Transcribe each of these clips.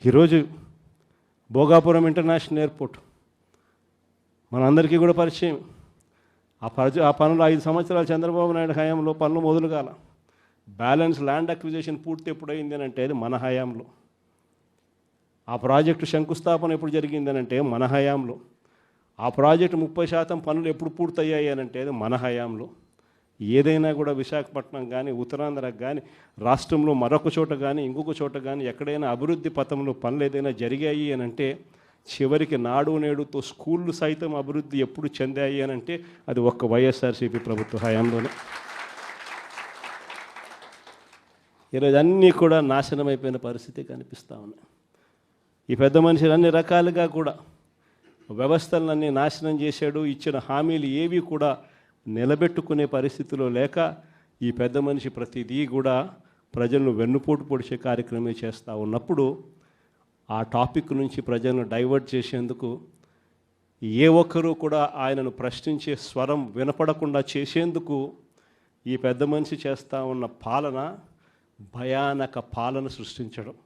ఈరోజు Bhogapuram international airport మనందరికీ కూడా పరిచయం. ఆ పనులు 5 సంవత్సరాలు చంద్రబాబు నాయుడు హయాంలో పనులు మొదలు కాల. బ్యాలెన్స్ ల్యాండ్ అక్విజిషన్ పూర్తి ఎప్పుడైంది అని అంటే అది మన హయాంలో. ఆ ప్రాజెక్టు శంకుస్థాపన ఎప్పుడు జరిగింది అని అంటే మన హయాంలో. ఆ ప్రాజెక్టు 30% పనులు ఎప్పుడు పూర్తయ్యాయి అని అంటే అది మన హయాంలో. ఏదైనా కూడా విశాఖపట్నం కానీ ఉత్తరాంధ్రకు కానీ రాష్ట్రంలో మరొక చోట కానీ ఇంకొక చోట కానీ ఎక్కడైనా అభివృద్ధి పథంలో పనులు ఏదైనా జరిగాయి అని అంటే చివరికి నాడు నేడుతో స్కూళ్ళు సైతం అభివృద్ధి ఎప్పుడు చెందాయి అని అంటే అది ఒక్క వైఎస్ఆర్సీపీ ప్రభుత్వ హయాంలోనే. ఈరోజు అన్నీ కూడా నాశనం అయిపోయిన పరిస్థితి కనిపిస్తూ ఉన్నాయి. ఈ పెద్ద మనుషులు అన్ని రకాలుగా కూడా వ్యవస్థలన్నీ నాశనం చేశాడు. ఇచ్చిన హామీలు ఏవి కూడా నిలబెట్టుకునే పరిస్థితిలో లేక ఈ పెద్ద మనిషి ప్రతిదీ కూడా ప్రజలను వెన్నుపోటు పొడిచే కార్యక్రమం చేస్తూ ఉన్నప్పుడు ఆ టాపిక్ నుంచి ప్రజలను డైవర్ట్ చేసేందుకు ఏ ఒక్కరూ కూడా ఆయనను ప్రశ్నించే స్వరం వినపడకుండా చేసేందుకు ఈ పెద్ద మనిషి చేస్తూ ఉన్న పాలన భయానక పాలన సృష్టించడం.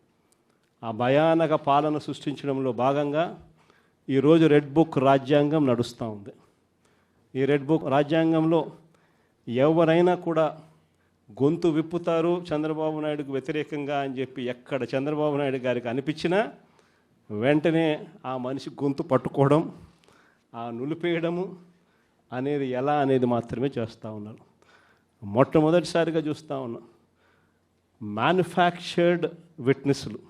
ఆ భయానక పాలన సృష్టించడంలో భాగంగా ఈరోజు రెడ్ బుక్ రాజ్యాంగం నడుస్తూ ఉంది. ఈ రెడ్ బుక్ రాజ్యాంగంలో ఎవరైనా కూడా గొంతు విప్పుతారు చంద్రబాబు నాయుడుకు వ్యతిరేకంగా అని చెప్పి ఎక్కడ చంద్రబాబు నాయుడు గారికి అనిపించినా వెంటనే ఆ మనిషి గొంతు పట్టుకోవడం, ఆ నులిపేయడము అనేది ఎలా అనేది మాత్రమే చేస్తూ ఉన్నారు. మొట్టమొదటిసారిగా చూస్తూ ఉన్నాం మ్యానుఫ్యాక్చర్డ్ విట్నెస్లు.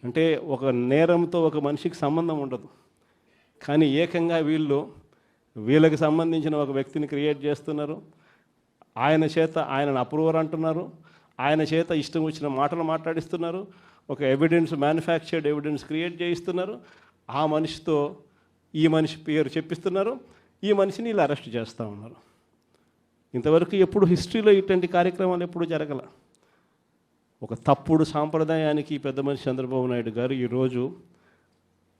అంటే ఒక నేరంతో ఒక మనిషికి సంబంధం ఉండదు, కానీ ఏకంగా వీళ్ళకి సంబంధించిన ఒక వ్యక్తిని క్రియేట్ చేస్తున్నారు. ఆయన చేత ఆయనను అప్రూవర్ అంటున్నారు, ఆయన చేత ఇష్టం వచ్చిన మాటలు మాట్లాడిస్తున్నారు, ఒక ఎవిడెన్స్ మ్యానుఫ్యాక్చర్డ్ ఎవిడెన్స్ క్రియేట్ చేయిస్తున్నారు. ఆ మనిషితో ఈ మనిషి పేరు చెప్పిస్తున్నారు, ఈ మనిషిని ఇలా అరెస్ట్ చేస్తూ ఉన్నారు. ఇంతవరకు ఎప్పుడు హిస్టరీలో ఇటువంటి కార్యక్రమాలు ఎప్పుడు జరగల. ఒక తప్పుడు సాంప్రదాయానికి పెద్ద మనిషి చంద్రబాబు నాయుడు గారు ఈరోజు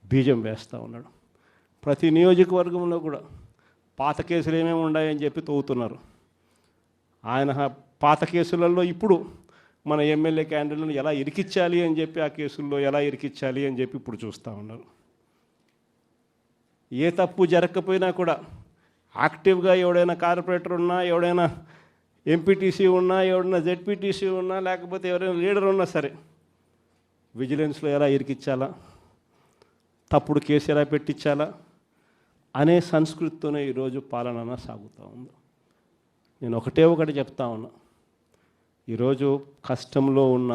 బీజం వేస్తూ ఉన్నాడు. ప్రతి నియోజకవర్గంలో కూడా పాత కేసులు ఏమేమి ఉన్నాయని చెప్పి తవ్వుతున్నారు. ఆయన పాత కేసులలో ఇప్పుడు మన ఎమ్మెల్యే క్యాండిడేట్లను ఎలా ఇరికించాలి అని చెప్పి ఆ కేసుల్లో ఎలా ఇరికించాలి అని చెప్పి ఇప్పుడు చూస్తూ ఉన్నారు. ఏ తప్పు జరగకపోయినా కూడా యాక్టివ్గా ఎవడైనా కార్పొరేటర్ ఉన్నా, ఎవడైనా ఎంపీటీసీ ఉన్నా, ఎవడైనా జెడ్పీటీసీ ఉన్నా, లేకపోతే ఎవరైనా లీడర్ ఉన్నా సరే విజిలెన్స్లో ఎలా ఇరికించాలా, తప్పుడు కేసు ఎలా పెట్టించాలా అనే సంస్కృతితోనే ఈరోజు పాలన సాగుతూ ఉంది. నేను ఒకటి చెప్తా ఉన్నా, ఈరోజు కష్టంలో ఉన్న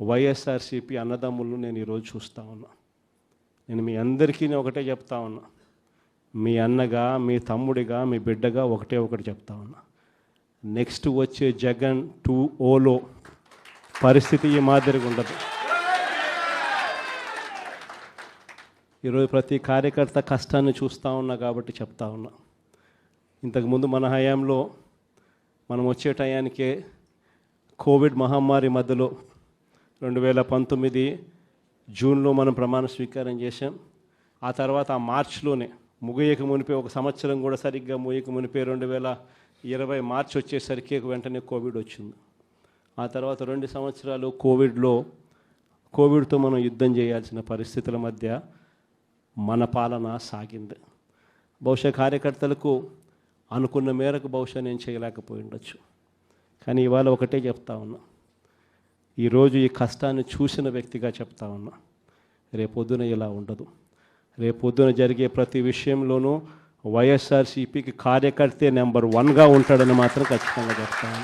వైఎస్ఆర్సీపీ అన్నదమ్ములను నేను ఈరోజు చూస్తూ ఉన్నా. నేను మీ అందరికీ ఒకటే చెప్తా ఉన్నా, మీ అన్నగా, మీ తమ్ముడిగా, మీ బిడ్డగా ఒకటి చెప్తా ఉన్నా. నెక్స్ట్ వచ్చే జగన్ 2.0లో పరిస్థితి ఈ మాదిరిగా ఉండదు. ఈరోజు ప్రతి కార్యకర్త కష్టాన్ని చూస్తూ ఉన్నా కాబట్టి చెప్తా ఉన్నా. ఇంతకుముందు మన హయాంలో మనం వచ్చే టయానికే కోవిడ్ మహమ్మారి మధ్యలో 2019 జూన్లో మనం ప్రమాణ స్వీకారం చేశాం. ఆ తర్వాత ఆ మార్చిలోనే ముగియక మునిపే ఒక సంవత్సరం కూడా సరిగ్గా ముగియక మునిపే 2020 మార్చి వచ్చేసరికి వెంటనే కోవిడ్ వచ్చింది. ఆ తర్వాత 2 సంవత్సరాలు కోవిడ్తో మనం యుద్ధం చేయాల్సిన పరిస్థితుల మధ్య మన పాలన సాగింది. బహుశా కార్యకర్తలకు అనుకున్న మేరకు బహుశా నేను చేయలేకపోయి ఉండొచ్చు, కానీ ఇవాళ ఒకటే చెప్తా ఉన్నా, ఈరోజు ఈ కష్టాన్ని చూసిన వ్యక్తిగా చెప్తా ఉన్నా, రేపొద్దున ఇలా ఉండదు. రేపొద్దున జరిగే ప్రతి విషయంలోనూ వైఎస్ఆర్సీపీకి కార్యకర్తే నెంబర్ 1గా ఉంటాడని మాత్రం ఖచ్చితంగా చెప్తాను.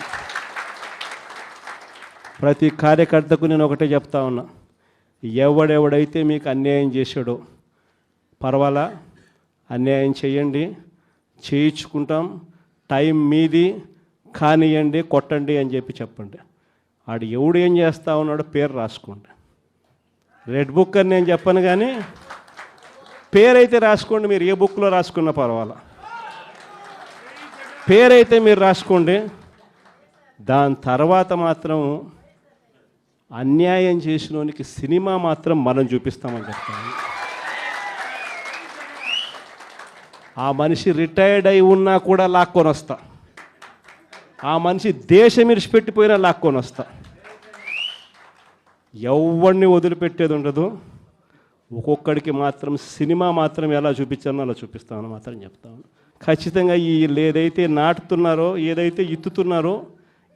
ప్రతి కార్యకర్తకు నేను ఒకటే చెప్తా ఉన్నా, ఎవడెవడైతే మీకు అన్యాయం చేశాడో పర్వాలా, అన్యాయం చేయండి, చేయించుకుంటాం, టైం మీది, కానియండి, కొట్టండి అని చెప్పండి. ఆడు ఎవడు ఏం చేస్తూ ఉన్నాడో పేరు రాసుకోండి. రెడ్ బుక్ అని నేను చెప్పను, కానీ పేరైతే రాసుకోండి. మీరు ఏ బుక్లో రాసుకున్నా పర్వాలా, పేరైతే మీరు రాసుకోండి. దాని తర్వాత మాత్రం అన్యాయం చేసినోనికి సినిమా మాత్రం మనం చూపిస్తామని చెప్తాను. ఆ మనిషి రిటైర్డ్ అయి ఉన్నా కూడా లాక్కొని వస్తా, ఆ మనిషి దేశం విడిచిపెట్టిపోయినా లాక్కొని వస్తా. ఎవరిని వదిలిపెట్టేది ఉండదు. ఒక్కొక్కడికి మాత్రం సినిమా మాత్రం ఎలా చూపించానో అలా చూపిస్తామని మాత్రం చెప్తాను. ఖచ్చితంగా వీళ్ళు ఏదైతే నాటుతున్నారో, ఏదైతే ఇత్తుతున్నారో,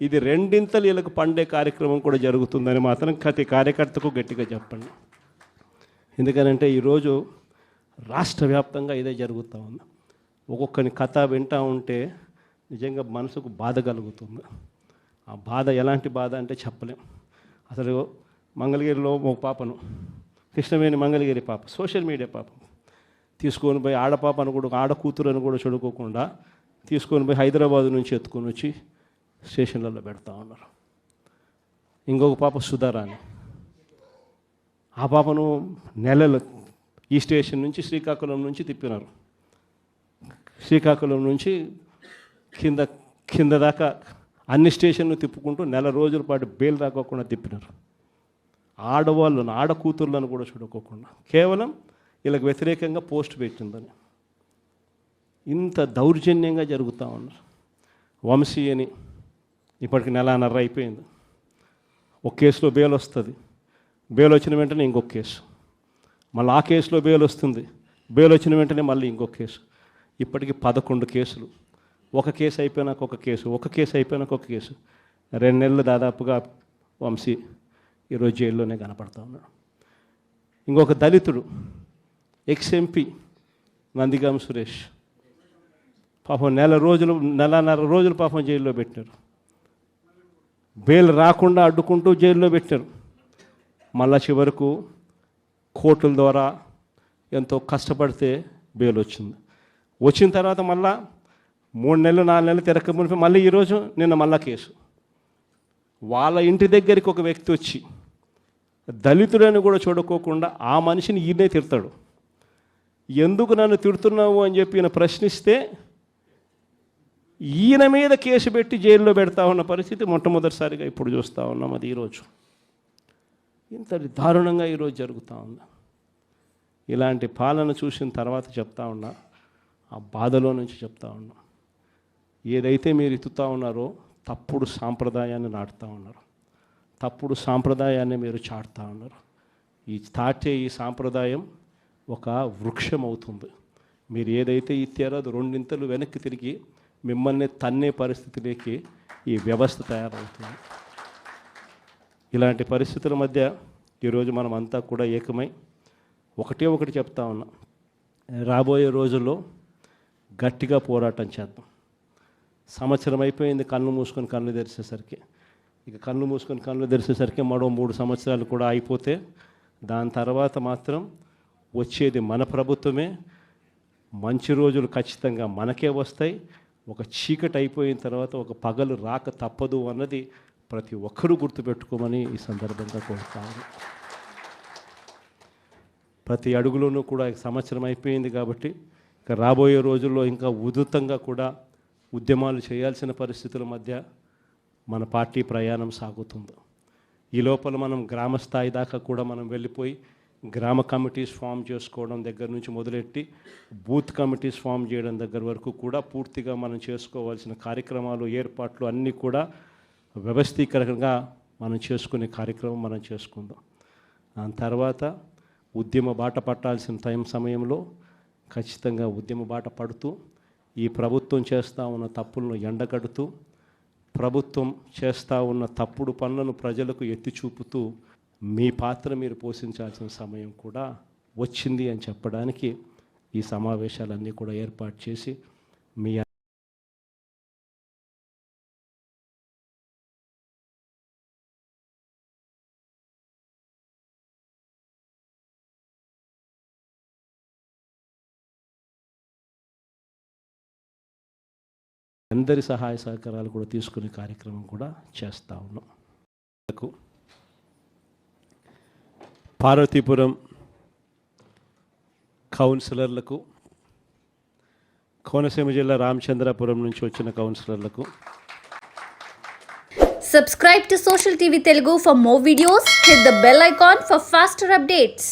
ఇది రెండింతలు వీళ్ళకు పండే కార్యక్రమం కూడా జరుగుతుందని మాత్రం ప్రతి కార్యకర్తకు గట్టిగా చెప్పండి. ఎందుకనంటే ఈరోజు రాష్ట్ర వ్యాప్తంగా ఇదే జరుగుతూ ఉంది. ఒక్కొక్కని కథ వింటూ ఉంటే నిజంగా మనసుకు బాధ కలుగుతుంది. ఆ బాధ ఎలాంటి బాధ అంటే చెప్పలేం. అసలు మంగళగిరిలో ఒక పాపను, కృష్ణవేణి మంగళగిరి పాప, సోషల్ మీడియా పాప తీసుకొని పోయి, ఆడపాపను కూడా, ఆడ కూతురని కూడా చూడుకోకుండా తీసుకొని పోయి హైదరాబాద్ నుంచి ఎత్తుకొని వచ్చి స్టేషన్లలో పెడతా ఉన్నారు. ఇంకొక పాప సుధారాణి, ఆ పాపను నెలలు ఈ స్టేషన్ నుంచి శ్రీకాకుళం నుంచి తిప్పినారు. శ్రీకాకుళం నుంచి కింద దాకా అన్ని స్టేషన్లు తిప్పుకుంటూ నెల రోజుల పాటు బెయిల్ రాకోకుండా తిప్పినారు. ఆడవాళ్ళను, ఆడ కూతుర్లను కూడా చూడుకోకుండా కేవలం వీళ్ళకి వ్యతిరేకంగా పోస్ట్ పెట్టిందని ఇంత దౌర్జన్యంగా జరుగుతూ ఉన్నారు. వంశీ అని ఇప్పటికి నెలన్నర అయిపోయింది. ఒక కేసులో బెయిల్ వస్తుంది, బెయిల్ వచ్చిన వెంటనే ఇంకొక కేసు, మళ్ళీ ఆ కేసులో బెయిల్ వస్తుంది, బెయిల్ వచ్చిన వెంటనే మళ్ళీ ఇంకొక కేసు. ఇప్పటికి 11 కేసులు. ఒక కేసు అయిపోయినాక ఒక కేసు, ఒక కేసు అయిపోయినాక ఒక కేసు. 2 నెలలు దాదాపుగా వంశీ ఈరోజు జైల్లోనే కనపడతా ఉన్నాడు. ఇంకొక దళితుడు ఎక్స్ఎంపీ నందిగాం సురేష్ పాపం నెలన్నర రోజులు పాపం జైల్లో పెట్టారు. బెయిల్ రాకుండా అడ్డుకుంటూ జైల్లో పెట్టారు. మళ్ళా చివరకు కోర్టుల ద్వారా ఎంతో కష్టపడితే బెయిల్ వచ్చింది. వచ్చిన తర్వాత మళ్ళా 3 నెలలు 4 నెలలు తిరగకపోతే మళ్ళీ ఈరోజు నిన్న మళ్ళా కేసు. వాళ్ళ ఇంటి దగ్గరికి ఒక వ్యక్తి వచ్చి దళితుడని కూడా చూడుకోకుండా ఆ మనిషిని ఈయనే తిడతాడు. ఎందుకు నన్ను తిడుతున్నావు అని చెప్పి ఈయన ప్రశ్నిస్తే ఈయన మీద కేసు పెట్టి జైల్లో పెడతా ఉన్న పరిస్థితి మొట్టమొదటిసారిగా ఇప్పుడు చూస్తూ ఉన్నాం. అది ఈరోజు ఇంత దారుణంగా ఈరోజు జరుగుతూ ఉంది. ఇలాంటి పాలన చూసిన తర్వాత చెప్తా ఉన్నా, ఆ బాధలో నుంచి చెప్తా ఉన్నా, ఏదైతే మీరు ఎత్తుతూ ఉన్నారో తప్పుడు సాంప్రదాయాన్ని నాటుతూ ఉన్నారు, తప్పుడు సాంప్రదాయాన్ని మీరు చాటుతూ ఉన్నారు. ఈ సాంప్రదాయం ఒక వృక్షం అవుతుంది. మీరు ఏదైతే ఇచ్చారో అది 2 ఇంతలు వెనక్కి తిరిగి మిమ్మల్ని తన్నే పరిస్థితిలోకి ఈ వ్యవస్థ తయారవుతుంది. ఇలాంటి పరిస్థితుల మధ్య ఈరోజు మనం అంతా కూడా ఏకమై ఒకటి చెప్తా ఉన్నాం, రాబోయే రోజుల్లో గట్టిగా పోరాటం చేద్దాం. సంవత్సరం అయిపోయింది కళ్ళు మూసుకొని కళ్ళు తెరిచేసరికి. ఇక కళ్ళు మూసుకొని కళ్ళు తెరిచేసరికి మరో 3 సంవత్సరాలు కూడా అయిపోతే దాని తర్వాత మాత్రం వచ్చేది మన ప్రభుత్వమే. మంచి రోజులు ఖచ్చితంగా మనకే వస్తాయి. ఒక చీకటి అయిపోయిన తర్వాత ఒక పగలు రాక తప్పదు అన్నది ప్రతి ఒక్కరూ గుర్తుపెట్టుకోమని ఈ సందర్భంగా కోరుతాను. ప్రతి అడుగులోనూ కూడా సంవత్సరం అయిపోయింది కాబట్టి ఇక రాబోయే రోజుల్లో ఇంకా ఉధృతంగా కూడా ఉద్యమాలు చేయాల్సిన పరిస్థితుల మధ్య మన పార్టీ ప్రయాణం సాగుతుంది. ఈ లోపల మనం గ్రామ స్థాయి దాకా కూడా మనం వెళ్ళిపోయి గ్రామ కమిటీస్ ఫామ్ చేసుకోవడం దగ్గర నుంచి మొదలెట్టి బూత్ కమిటీస్ ఫామ్ చేయడం దగ్గర వరకు కూడా పూర్తిగా మనం చేసుకోవాల్సిన కార్యక్రమాలు, ఏర్పాట్లు అన్నీ కూడా వ్యవస్థీకరణగా మనం చేసుకునే కార్యక్రమం మనం చేసుకుందాం. దాని తర్వాత ఉద్యమ బాట పట్టాల్సిన సమయంలో ఖచ్చితంగా ఉద్యమ బాట పడుతూ ఈ ప్రభుత్వం చేస్తూ ఉన్న తప్పులను ఎండగడుతూ, ప్రభుత్వం చేస్తూ ఉన్న తప్పుడు పనులను ప్రజలకు ఎత్తి చూపుతూ మీ పాత్ర మీరు పోషించాల్సిన సమయం కూడా వచ్చింది అని చెప్పడానికి ఈ సమావేశాలన్నీ కూడా ఏర్పాటు చేసి మీ అందరి సహాయ సహకారాలు కూడా తీసుకునే కార్యక్రమం కూడా చేస్తూ ఉన్నాం. పార్వతీపురం కౌన్సిలర్లకు, కోనసీమ జిల్లా రామచంద్రాపురం నుంచి వచ్చిన కౌన్సిలర్లకు, Subscribe to Social TV Telugu for more videos. Hit the bell icon for faster updates.